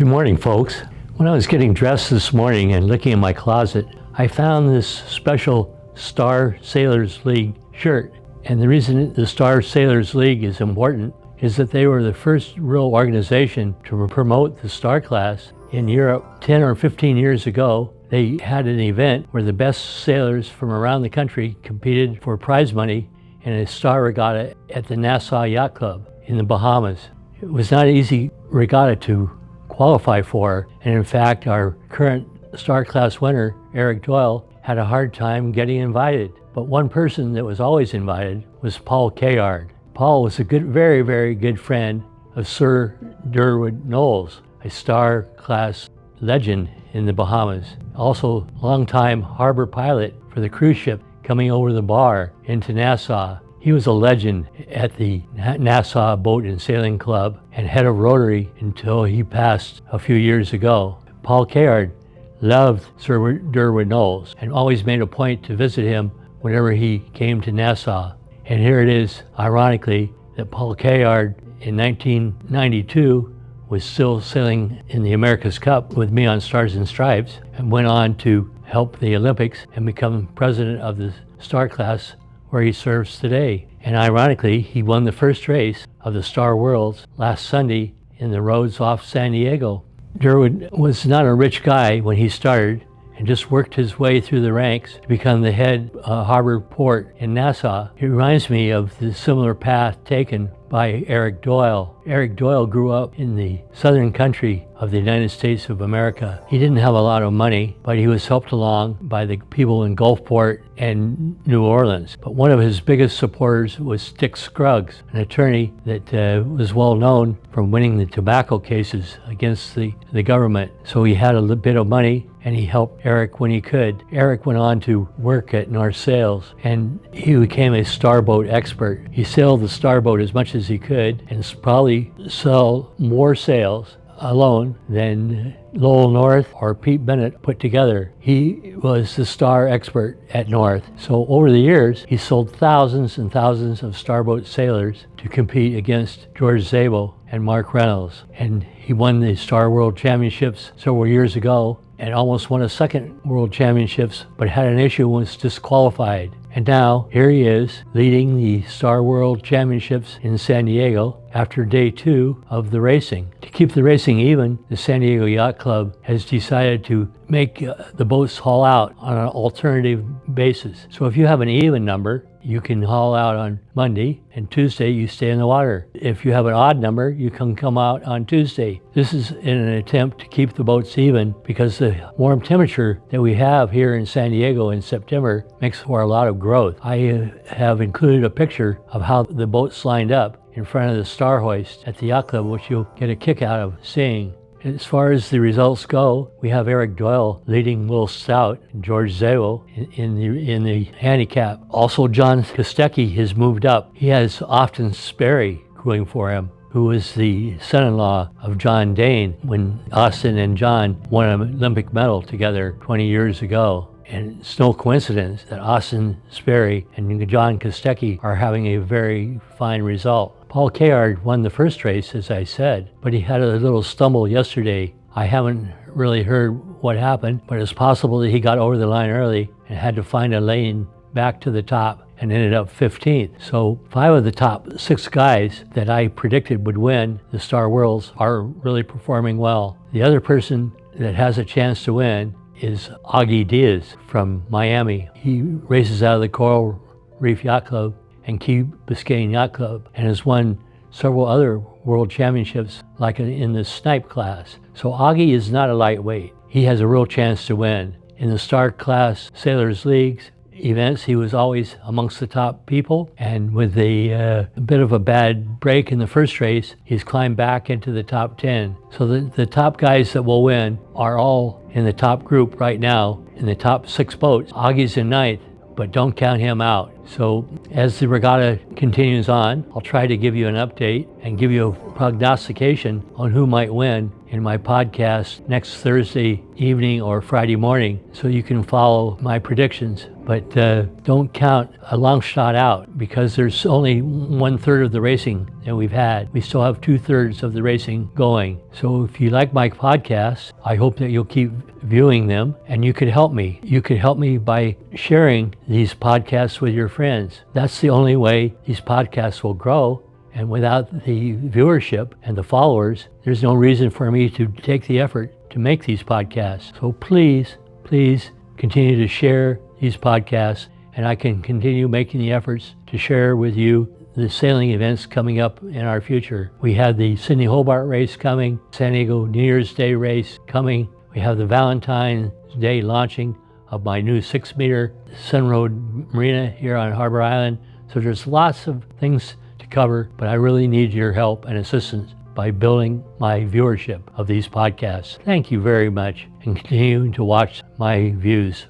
Good morning, folks. When I was getting dressed this morning and looking in my closet, I found this special Star Sailors League shirt. And the reason the Star Sailors League is important is that they were the first real organization to promote the Star class in Europe 10 or 15 years ago. They had an event where the best sailors from around the country competed for prize money in a Star regatta at the Nassau Yacht Club in the Bahamas. It was not an easy regatta to qualify for, and in fact our current Star class winner, Eric Doyle, had a hard time getting invited. But one person that was always invited was Paul Cayard. Paul was a very, very good friend of Sir Durwood Knowles, a Star class legend in the Bahamas. Also, longtime harbor pilot for the cruise ship coming over the bar into Nassau. He was a legend at the Nassau Boat and Sailing Club and head of Rotary until he passed a few years ago. Paul Cayard loved Sir Durwood Knowles and always made a point to visit him whenever he came to Nassau. And here it is, ironically, that Paul Cayard in 1992 was still sailing in the America's Cup with me on Stars and Stripes and went on to help the Olympics and become president of the Star class where he serves today. And ironically, he won the first race of the Star Worlds last Sunday in the roads off San Diego. Durwood was not a rich guy when he started and just worked his way through the ranks to become the head harbor port in Nassau. It reminds me of the similar path taken by Eric Doyle. Eric Doyle grew up in the southern country of the United States of America. He didn't have a lot of money, but he was helped along by the people in Gulfport and New Orleans. But one of his biggest supporters was Dick Scruggs, an attorney that was well known from winning the tobacco cases against the government. So he had a bit of money and he helped Eric when he could. Eric went on to work at North Sails and he became a starboat expert. He sailed the starboat as much as he could and probably saw more sails alone than Lowell North or Pete Bennett put together. He was the star expert at North. So over the years, he sold thousands and thousands of starboat sailors to compete against George Zabel and Mark Reynolds. And he won the Star World Championships several years ago and almost won a second World Championships, but had an issue and was disqualified. And now, here he is, leading the Star World Championships in San Diego after day 2 of the racing. To keep the racing even, the San Diego Yacht Club has decided to make the boats haul out on an alternative basis. So if you have an even number, you can haul out on Monday, and Tuesday you stay in the water. If you have an odd number, you can come out on Tuesday. This is in an attempt to keep the boats even because the warm temperature that we have here in San Diego in September makes for a lot of growth. I have included a picture of how the boats lined up in front of the Star Hoist at the Yacht Club, which you'll get a kick out of seeing. As far as the results go, we have Eric Doyle leading Will Stout and George Zabel in the handicap. Also, John Kostecki has moved up. He has Austin Sperry crewing for him, who was the son-in-law of John Dane when Austin and John won an Olympic medal together 20 years ago. And it's no coincidence that Austin Sperry and John Kostecki are having a very fine result. Paul Cayard won the first race, as I said, but he had a little stumble yesterday. I haven't really heard what happened, but it's possible that he got over the line early and had to find a lane back to the top and ended up 15th. So 5 of the top 6 guys that I predicted would win the Star Worlds are really performing well. The other person that has a chance to win is Augie Diaz from Miami. He races out of the Coral Reef Yacht Club and Key Biscayne Yacht Club and has won several other world championships like in the snipe class. So Augie is not a lightweight. He has a real chance to win. In the Star class Sailors Leagues events, he was always amongst the top people, and with a bit of a bad break in the first race, he's climbed back into the top 10. So the top guys that will win are all in the top group right now in the top 6 boats. Augie's in 9th, but don't count him out. So as the regatta continues on, I'll try to give you an update and give you a prognostication on who might win in my podcast next Thursday evening or Friday morning, so you can follow my predictions. But don't count a long shot out, because there's only 1/3 of the racing that we've had. We still have 2/3 of the racing going. So if you like my podcasts, I hope that you'll keep viewing them, and you could help me. You could help me by sharing these podcasts with your friends. That's the only way these podcasts will grow. And without the viewership and the followers, there's no reason for me to take the effort to make these podcasts. So please continue to share these podcasts, and I can continue making the efforts to share with you the sailing events coming up in our future. We have the Sydney Hobart race coming, San Diego New Year's Day race coming. We have the Valentine's Day launching of my new 6-meter Sunroad Marina here on Harbor Island. So there's lots of things to cover, but I really need your help and assistance by building my viewership of these podcasts. Thank you very much, and continuing to watch my views.